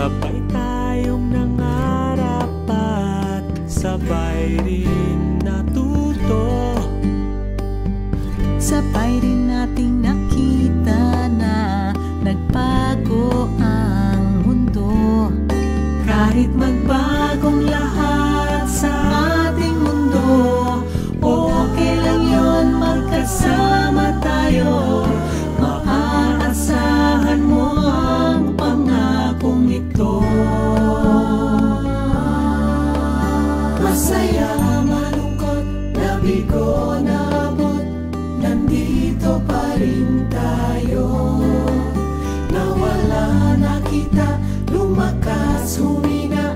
Sabay tayong nangarap at sabay rin natuto. Sabay rin nating nakita na nagbago ang mundo. Kahit magbagong lahat sa ating mundo, okay lang yun, magkasama tayo. Maaasahan mo ang pangakong ito. Masaya, malungkot, nabigo, naabot, nandito pa rin tayo. Nawala na kita, lumakas, humina,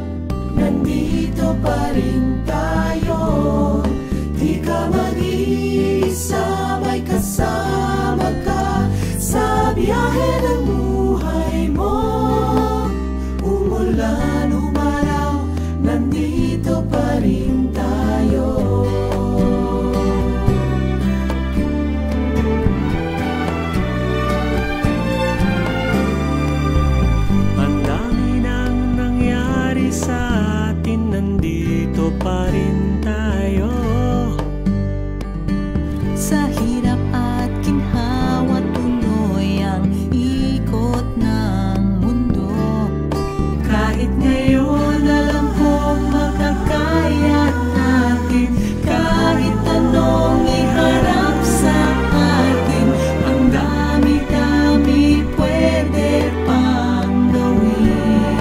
nandito pa rin tayo. Di ka mag-iisa, may kasama ka sa biyahe ng buhay mo. Umulan, umaraw, nandito pa rin tayo. Ang dami nang nangyari sa atin, nandito pa rin tayo. Sa hirap at ginhawa, tuloy ang ikot ng mundo. Kahit ngayon alam kong makakaya natin, kahit anong iharap sa atin, ang dami-dami pwede pang gawin.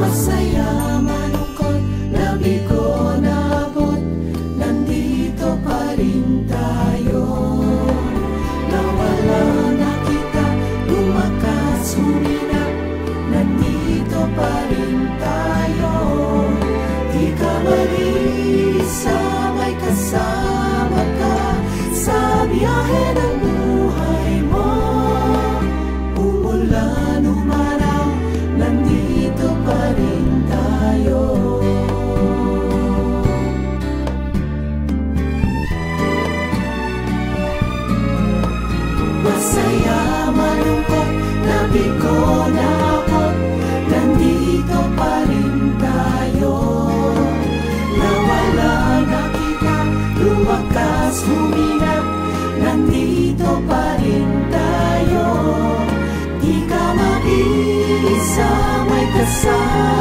Masaya, malungkot, nabigo, naabot, nandito pa rin tayo. Nawala na kita, lumakas, humina, nandito pa rin tayo. Di ka mag-iisa, may kasama ka sa biyahe ng buhay mo. Umulan, umaraw, nandito pa rin tayo. Masaya, malungkot, nabigo, naabot, nandito pa rin tayo. Nawala na kita, lumakas, humina, nandito pa rin tayo. Di ka mag-iisa, may kasama